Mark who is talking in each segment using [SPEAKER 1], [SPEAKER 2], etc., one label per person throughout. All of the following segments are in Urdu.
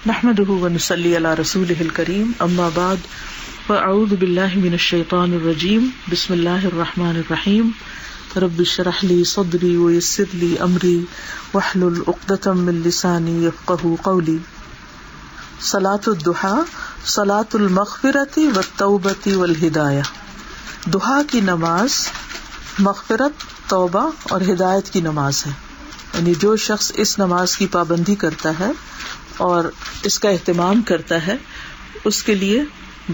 [SPEAKER 1] نحمده ونصلي على رسوله الكريم اما بعد فاعوذ بالله من الشيطان الرجيم بسم الله الرحمن الرحيم رب اشرح لي صدري ويسر لي امري واحلل عقدة من لساني يفقهوا قولي. صلاة الضحى صلاة المغفرة والتوبة والہدایہ. ضحیٰ کی نماز مغفرت، توبہ اور ہدایت کی نماز ہے. یعنی جو شخص اس نماز کی پابندی کرتا ہے اور اس کا اہتمام کرتا ہے اس کے لیے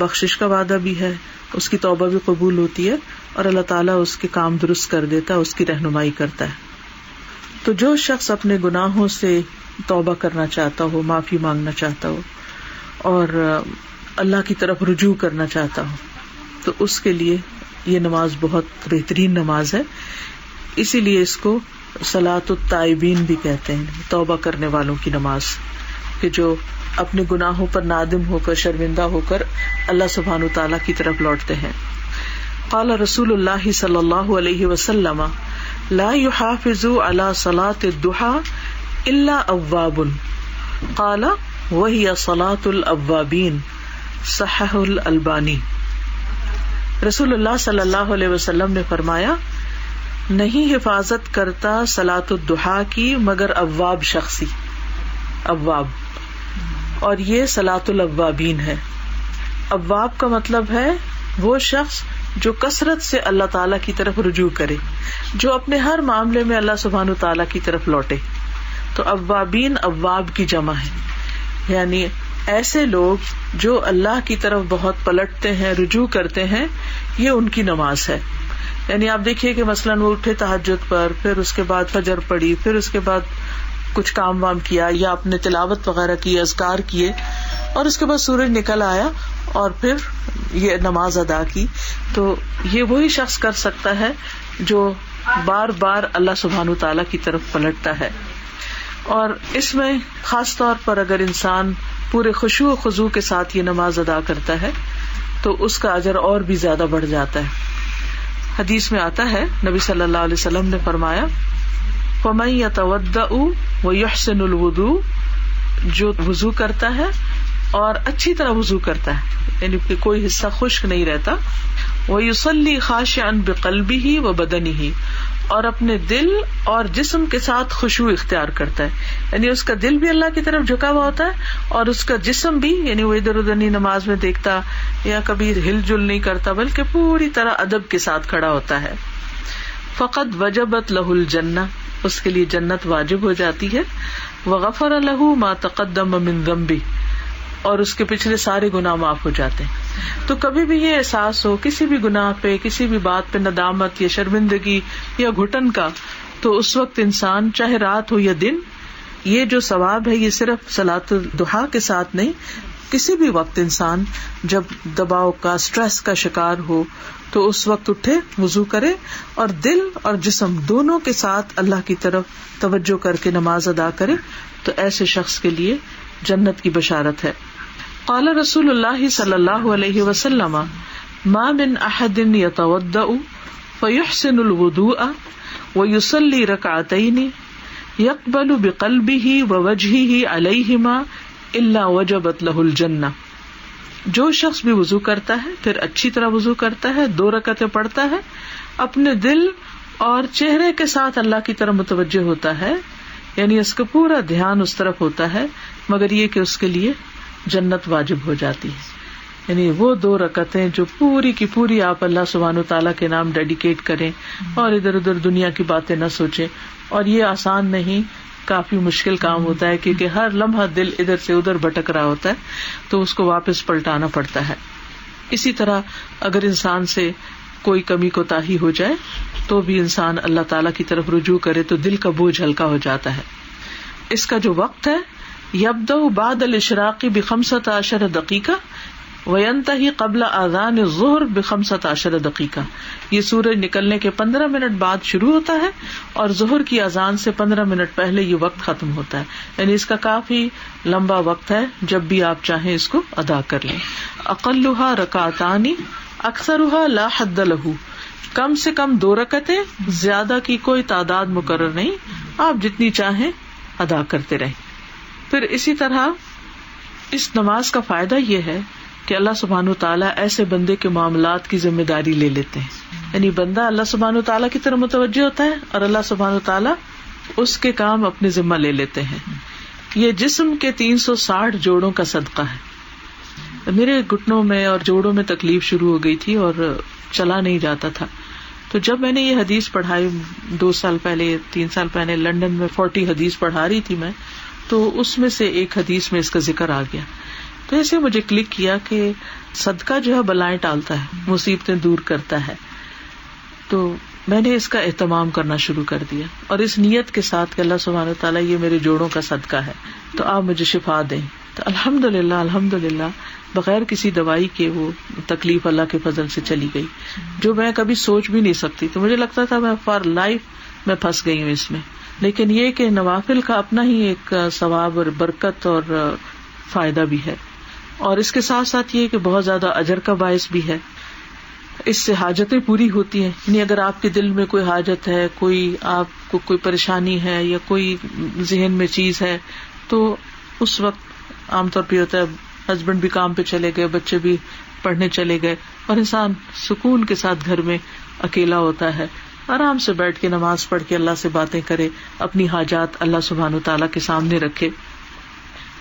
[SPEAKER 1] بخشش کا وعدہ بھی ہے، اس کی توبہ بھی قبول ہوتی ہے اور اللہ تعالیٰ اس کے کام درست کر دیتا ہے، اس کی رہنمائی کرتا ہے. تو جو شخص اپنے گناہوں سے توبہ کرنا چاہتا ہو، معافی مانگنا چاہتا ہو اور اللہ کی طرف رجوع کرنا چاہتا ہو تو اس کے لیے یہ نماز بہت بہترین نماز ہے. اسی لیے اس کو صلاۃ التائبین بھی کہتے ہیں، توبہ کرنے والوں کی نماز، کہ جو اپنے گناہوں پر نادم ہو کر، شرمندہ ہو کر اللہ سبحانہ تعالیٰ کی طرف لوٹتے ہیں. قال رسول اللہ صلی اللہ علیہ وسلم لا يحافظ على صلاة الضحى الا اواب قال وهي صلاة الاوابین صححہ الالبانی. رسول اللہ صلی اللہ علیہ وسلم نے فرمایا، نہیں حفاظت کرتا صلاۃ الضحیٰ کی مگر اواب شخصی، اواب، اور یہ صلاۃ الاوابین ہے. اواب کا مطلب ہے وہ شخص جو کثرت سے اللہ تعالیٰ کی طرف رجوع کرے، جو اپنے ہر معاملے میں اللہ سبحانہ تعالیٰ کی طرف لوٹے. تو اوابین اواب کی جمع ہے، یعنی ایسے لوگ جو اللہ کی طرف بہت پلٹتے ہیں، رجوع کرتے ہیں، یہ ان کی نماز ہے. یعنی آپ دیکھیے کہ مثلاً وہ اٹھے تہجد پر، پھر اس کے بعد فجر پڑھی، پھر اس کے بعد کچھ کام وام کیا یا اپنے تلاوت وغیرہ کی، اذکار کیے، اور اس کے بعد سورج نکل آیا اور پھر یہ نماز ادا کی. تو یہ وہی شخص کر سکتا ہے جو بار بار اللہ سبحانہ تعالیٰ کی طرف پلٹتا ہے. اور اس میں خاص طور پر اگر انسان پورے خشوع و خضوع کے ساتھ یہ نماز ادا کرتا ہے تو اس کا اجر اور بھی زیادہ بڑھ جاتا ہے. حدیث میں آتا ہے، نبی صلی اللہ علیہ وسلم نے فرمایا، فَمَن يَتَوَضَّأُ وَيُحْسِنُ الْوُضُوءَ، جو وضو کرتا ہے اور اچھی طرح وضو کرتا ہے، یعنی کہ کوئی حصہ خشک نہیں رہتا، وَيُصَلِّي خَاشِعًا بِقَلْبِهِ وَبَدَنِهِ، اور اپنے دل اور جسم کے ساتھ خشوع اختیار کرتا ہے، یعنی اس کا دل بھی اللہ کی طرف جھکا ہوا ہوتا ہے اور اس کا جسم بھی، یعنی وہ ادھر ادھر نہیں نماز میں دیکھتا یا کبھی ہل جل نہیں کرتا بلکہ پوری طرح ادب کے ساتھ کھڑا ہوتا ہے. فقد وجبت لہ الجنہ، اس کے لیے جنت واجب ہو جاتی ہے. وغفر لہ ما تقدم من ذنبہ، اور اس کے پچھلے سارے گناہ معاف ہو جاتے ہیں. تو کبھی بھی یہ احساس ہو کسی بھی گناہ پہ، کسی بھی بات پہ ندامت یا شرمندگی یا گھٹن کا، تو اس وقت انسان چاہے رات ہو یا دن، یہ جو ثواب ہے یہ صرف صلاۃ الضحیٰ کے ساتھ نہیں، کسی بھی وقت انسان جب دباؤ کا، سٹریس کا شکار ہو تو اس وقت اٹھے، وضو کرے اور دل اور جسم دونوں کے ساتھ اللہ کی طرف توجہ کر کے نماز ادا کرے، تو ایسے شخص کے لیے جنت کی بشارت ہے. قال رسول اللہ صلی اللہ علیہ وسلم ما من احد يتوضأ فيحسن الوضوء ويصلي ركعتين يقبل بقلبه ووجهه عليهما الا وجبت له الجنة. جو شخص بھی وضو کرتا ہے، پھر اچھی طرح وضو کرتا ہے، 2 رکعتیں پڑھتا ہے، اپنے دل اور چہرے کے ساتھ اللہ کی طرف متوجہ ہوتا ہے، یعنی اس کا پورا دھیان اس طرف ہوتا ہے، مگر یہ کہ اس کے لیے جنت واجب ہو جاتی ہے. یعنی وہ 2 رکعتیں جو پوری کی پوری آپ اللہ سبحانہ تعالیٰ کے نام ڈیڈیکیٹ کریں اور ادھر ادھر دنیا کی باتیں نہ سوچیں. اور یہ آسان نہیں، کافی مشکل کام ہوتا ہے، کیونکہ ہر لمحہ دل ادھر سے ادھر بھٹک رہا ہوتا ہے تو اس کو واپس پلٹانا پڑتا ہے. اسی طرح اگر انسان سے کوئی کمی کوتاہی ہو جائے تو بھی انسان اللہ تعالیٰ کی طرف رجوع کرے تو دل کا بوجھ ہلکا ہو جاتا ہے. اس کا جو وقت ہے، یبدأ بعد الاشراق ب15 دقیقہ وینتہی قبل اذان الظہر ب15 دقیقہ. یہ سورج نکلنے کے 15 منٹ بعد شروع ہوتا ہے اور ظہر کی اذان سے 15 منٹ پہلے یہ وقت ختم ہوتا ہے. یعنی اس کا کافی لمبا وقت ہے، جب بھی آپ چاہیں اس کو ادا کر لیں. اقلها رکعتان اکثرها لا حد له، کم سے کم 2 رکعتیں، زیادہ کی کوئی تعداد مقرر نہیں، آپ جتنی چاہیں ادا کرتے رہیں. پھر اسی طرح اس نماز کا فائدہ یہ ہے کہ اللہ سبحانہ وتعالیٰ ایسے بندے کے معاملات کی ذمہ داری لے لیتے ہیں. یعنی بندہ اللہ سبحانہ وتعالیٰ کی طرف متوجہ ہوتا ہے اور اللہ سبحانہ وتعالیٰ اس کے کام اپنے ذمہ لے لیتے ہیں. یہ جسم کے 360 جوڑوں کا صدقہ ہے. میرے گھٹنوں میں اور جوڑوں میں تکلیف شروع ہو گئی تھی اور چلا نہیں جاتا تھا. تو جب میں نے یہ حدیث پڑھائی 2 سال پہلے 3 سال پہلے لندن میں 40 حدیث پڑھا رہی تھی میں, تو اس میں سے ایک حدیث میں اس کا ذکر آ گیا. تو ایسے مجھے کلک کیا کہ صدقہ جو ہے بلائیں ٹالتا ہے, مصیبتیں دور کرتا ہے. تو میں نے اس کا اہتمام کرنا شروع کر دیا اور اس نیت کے ساتھ کہ اللہ سبحانہ وتعالیٰ یہ میرے جوڑوں کا صدقہ ہے تو آپ مجھے شفا دیں. تو الحمدللہ بغیر کسی دوائی کے وہ تکلیف اللہ کے فضل سے چلی گئی, جو میں کبھی سوچ بھی نہیں سکتی. تو مجھے لگتا تھا میں فار لائف میں پھنس گئی ہوں اس میں. لیکن یہ کہ نوافل کا اپنا ہی ایک ثواب اور برکت اور فائدہ بھی ہے, اور اس کے ساتھ ساتھ یہ کہ بہت زیادہ اجر کا باعث بھی ہے. اس سے حاجتیں پوری ہوتی ہیں. یعنی اگر آپ کے دل میں کوئی حاجت ہے, کوئی آپ کو کوئی پریشانی ہے یا کوئی ذہن میں چیز ہے, تو اس وقت عام طور پہ ہوتا ہے ہسبینڈ بھی کام پہ چلے گئے, بچے بھی پڑھنے چلے گئے, اور انسان سکون کے ساتھ گھر میں اکیلا ہوتا ہے, آرام سے بیٹھ کے نماز پڑھ کے اللہ سے باتیں کرے, اپنی حاجات اللہ سبحانہ وتعالیٰ کے سامنے رکھے.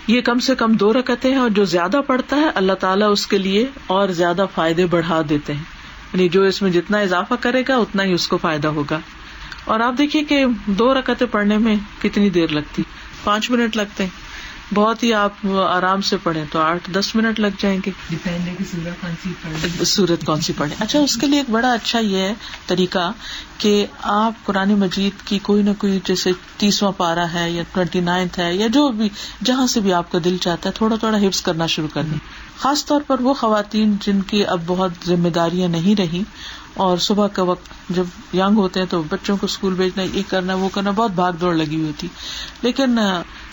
[SPEAKER 1] یہ کم سے کم 2 رکعتیں ہیں, اور جو زیادہ پڑھتا ہے اللہ تعالیٰ اس کے لیے اور زیادہ فائدے بڑھا دیتے ہیں. یعنی جو اس میں جتنا اضافہ کرے گا اتنا ہی اس کو فائدہ ہوگا. اور آپ دیکھیے کہ 2 رکعتیں پڑھنے میں کتنی دیر لگتی, 5 منٹ لگتے ہیں. بہت ہی آپ آرام سے پڑھیں تو 8-10 منٹ لگ جائیں گے, سورت کون سی پڑھیں. اچھا, اس کے لیے ایک بڑا اچھا یہ ہے طریقہ کہ آپ قرآن مجید کی کوئی نہ کوئی, جیسے 30واں پارہ ہے یا 29 ہے یا جو بھی جہاں سے بھی آپ کا دل چاہتا ہے, تھوڑا تھوڑا حفظ کرنا شروع کر دیں. خاص طور پر وہ خواتین جن کی اب بہت ذمہ داریاں نہیں رہی, اور صبح کا وقت جب ینگ ہوتے ہیں تو بچوں کو اسکول بھیجنا, یہ کرنا وہ کرنا, بہت بھاگ دوڑ لگی ہوئی ہوتی. لیکن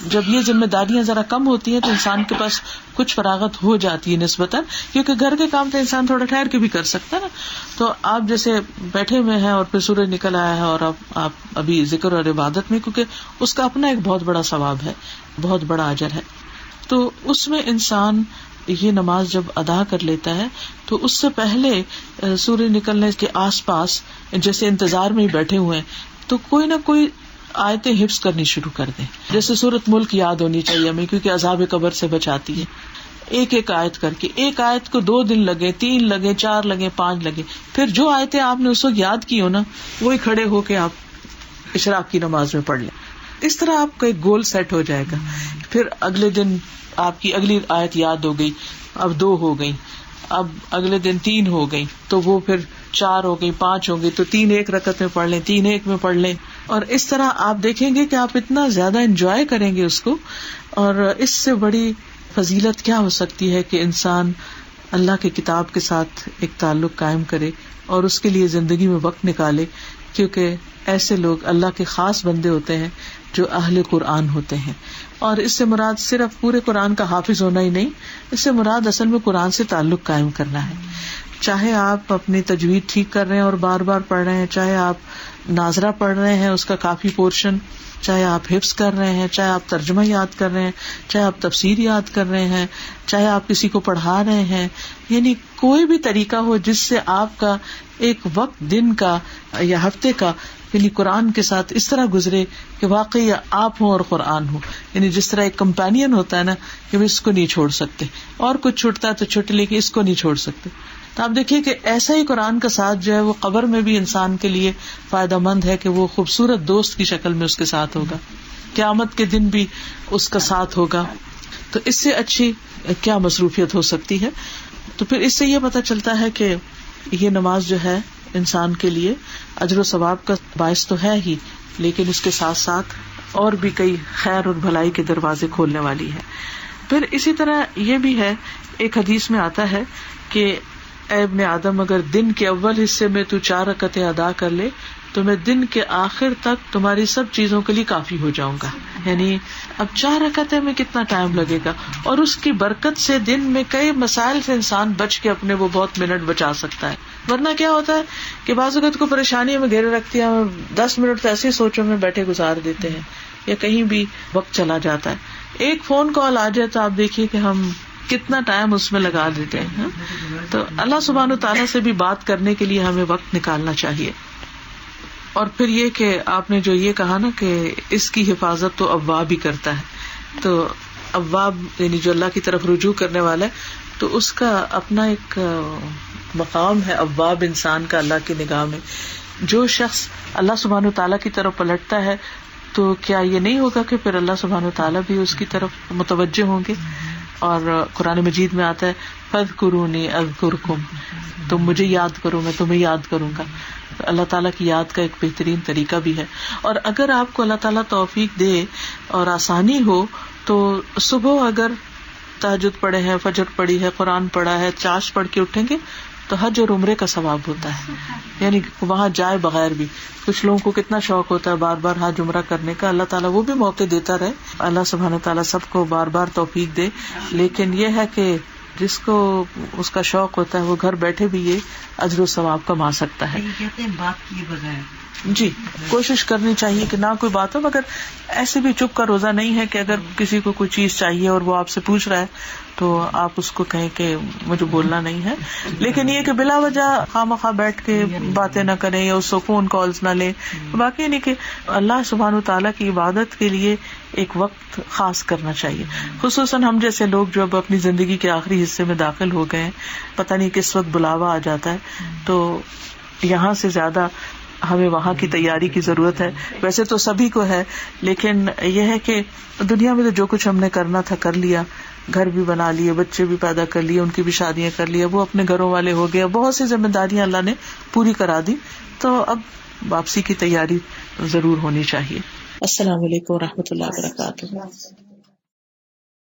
[SPEAKER 1] جب یہ ذمہ داریاں ذرا کم ہوتی ہیں تو انسان کے پاس کچھ فراغت ہو جاتی ہے نسبتاً, کیونکہ گھر کے کام تو انسان تھوڑا ٹھہر کے بھی کر سکتا ہے نا. تو آپ جیسے بیٹھے ہوئے ہیں اور پھر سورج نکل آیا ہے اور اب آپ ابھی ذکر اور عبادت میں, کیونکہ اس کا اپنا ایک بہت بڑا ثواب ہے, بہت بڑا اجر ہے. تو اس میں انسان یہ نماز جب ادا کر لیتا ہے تو اس سے پہلے سورج نکلنے کے آس پاس جیسے انتظار میں ہی بیٹھے ہوئے ہیں, تو کوئی نہ کوئی آیتیں حفظ کرنی شروع کر دیں. جیسے سورۃ ملک یاد ہونی چاہیے ہمیں, کیونکہ عذاب قبر سے بچاتی ہے. ایک آیت کر کے, ایک آیت کو 2 دن لگے, 3 لگے, 4 لگے, 5 لگے, پھر جو آیتیں آپ نے اس وقت یاد کی ہو نا, وہی کھڑے ہو کے آپ اشراق کی نماز میں پڑھ لیں. اس طرح آپ کا ایک گول سیٹ ہو جائے گا. پھر اگلے دن آپ کی اگلی آیت یاد ہو گئی, اب 2 ہو گئی, اب اگلے دن 3 ہو گئی, تو وہ پھر 4 ہو گئی, 5 ہو گئی, تو 3 ایک رکعت میں پڑھ لیں, 3 ایک میں پڑھ لیں. اور اس طرح آپ دیکھیں گے کہ آپ اتنا زیادہ انجوائے کریں گے اس کو. اور اس سے بڑی فضیلت کیا ہو سکتی ہے کہ انسان اللہ کی کتاب کے ساتھ ایک تعلق قائم کرے اور اس کے لیے زندگی میں وقت نکالے, کیونکہ ایسے لوگ اللہ کے خاص بندے ہوتے ہیں جو اہل قرآن ہوتے ہیں. اور اس سے مراد صرف پورے قرآن کا حافظ ہونا ہی نہیں, اس سے مراد اصل میں قرآن سے تعلق قائم کرنا ہے. چاہے آپ اپنی تجوید ٹھیک کر رہے ہیں اور بار بار پڑھ رہے ہیں, چاہے آپ ناظرہ پڑھ رہے ہیں اس کا کافی پورشن, چاہے آپ حفظ کر رہے ہیں, چاہے آپ ترجمہ یاد کر رہے ہیں, چاہے آپ تفسیر یاد کر رہے ہیں, چاہے آپ کسی کو پڑھا رہے ہیں, یعنی کوئی بھی طریقہ ہو جس سے آپ کا ایک وقت دن کا یا ہفتے کا یعنی قرآن کے ساتھ اس طرح گزرے کہ واقعی آپ ہوں اور قرآن ہو. یعنی جس طرح ایک کمپینین ہوتا ہے نا کہ اس کو نہیں چھوڑ سکتے, اور کچھ چھوٹتا ہے تو چھوٹ, لیکن اس کو نہیں چھوڑ سکتے. تو آپ دیکھیے کہ ایسا ہی قرآن کا ساتھ جو ہے وہ قبر میں بھی انسان کے لیے فائدہ مند ہے کہ وہ خوبصورت دوست کی شکل میں اس کے ساتھ ہوگا, قیامت کے دن بھی اس کا ساتھ ہوگا. تو اس سے اچھی کیا مصروفیت ہو سکتی ہے. تو پھر اس سے یہ پتہ چلتا ہے کہ یہ نماز جو ہے انسان کے لیے اجر و ثواب کا باعث تو ہے ہی, لیکن اس کے ساتھ ساتھ اور بھی کئی خیر اور بھلائی کے دروازے کھولنے والی ہے. پھر اسی طرح یہ بھی ہے, ایک حدیث میں آتا ہے کہ اے ابن آدم, اگر دن کے اول حصے میں تو 4 رکعتیں ادا کر لے تو میں دن کے آخر تک تمہاری سب چیزوں کے لیے کافی ہو جاؤں گا. یعنی اب 4 رکعتیں میں کتنا ٹائم لگے گا, اور اس کی برکت سے دن میں کئی مسائل سے انسان بچ کے اپنے وہ بہت منٹ بچا سکتا ہے. ورنہ کیا ہوتا ہے کہ بعض اوقات کو پریشانی میں گھیرے رکھتی ہے, 10 منٹ تو ایسی سوچوں میں بیٹھے گزار دیتے ہیں یا کہیں بھی وقت چلا جاتا ہے. ایک فون کال آ جائے تو آپ دیکھیے کہ ہم کتنا ٹائم اس میں لگا دیتے ہیں. تو اللہ سبحانہ تعالیٰ سے بھی بات کرنے کے لیے ہمیں وقت نکالنا چاہیے. اور پھر یہ کہ آپ نے جو یہ کہا نا کہ اس کی حفاظت تو اواب ہی کرتا ہے, تو اواب یعنی جو اللہ کی طرف رجوع کرنے والا ہے, تو اس کا اپنا ایک مقام ہے اواب انسان کا اللہ کی نگاہ میں. جو شخص اللہ سبحانہ تعالیٰ کی طرف پلٹتا ہے تو کیا یہ نہیں ہوگا کہ پھر اللہ سبحانہ تعالیٰ بھی اس کی طرف متوجہ ہوں گے. اور قرآن مجید میں آتا ہے فاذکرونی اذکرکم, تم مجھے یاد کرو میں تمہیں یاد کروں گا. اللہ تعالیٰ کی یاد کا ایک بہترین طریقہ بھی ہے. اور اگر آپ کو اللہ تعالیٰ توفیق دے اور آسانی ہو تو صبح اگر تہجد پڑھے ہیں, فجر پڑھی ہے, قرآن پڑھا ہے, چاش پڑھ کے اٹھیں گے تو حج اور عمرے کا ثواب ہوتا ہے. یعنی وہاں جائے بغیر بھی. کچھ لوگوں کو کتنا شوق ہوتا ہے بار بار حج عمرہ کرنے کا, اللہ تعالیٰ وہ بھی موقع دیتا رہے. اللہ سبحانہ تعالیٰ سب کو بار بار توفیق دے. لیکن یہ ہے کہ جس کو اس کا شوق ہوتا ہے وہ گھر بیٹھے بھی یہ اجر و ثواب کما سکتا ہے.
[SPEAKER 2] کہتے ہیں بات کیے بغیر
[SPEAKER 1] جی کوشش کرنی چاہیے کہ نہ کوئی بات ہو, مگر ایسے بھی چپ کا روزہ نہیں ہے کہ اگر کسی کو کوئی چیز چاہیے اور وہ آپ سے پوچھ رہا ہے تو آپ اس کو کہیں کہ مجھے بولنا نہیں ہے. لیکن یہ کہ بلا وجہ خواہ بیٹھ کے باتیں نہ کریں یا اس کو فون کالز نہ لیں. باقی نہیں کہ اللہ سبحانہ تعالیٰ کی عبادت کے لیے ایک وقت خاص کرنا چاہیے. خصوصاً ہم جیسے لوگ جو اب اپنی زندگی کے آخری حصے میں داخل ہو گئے ہیں, پتہ نہیں کس وقت بلاوا آ جاتا ہے, تو یہاں سے زیادہ ہمیں وہاں کی تیاری کی ضرورت ہے. ویسے تو سبھی کو ہے, لیکن یہ ہے کہ دنیا میں تو جو کچھ ہم نے کرنا تھا کر لیا. گھر بھی بنا لیے, بچے بھی پیدا کر لیے, ان کی بھی شادیاں کر لی, وہ اپنے گھروں والے ہو گئے, بہت سی ذمہ داریاں اللہ نے پوری کرا دی. تو اب واپسی کی تیاری ضرور ہونی چاہیے. السلام علیکم و رحمۃ اللہ وبرکاتہ.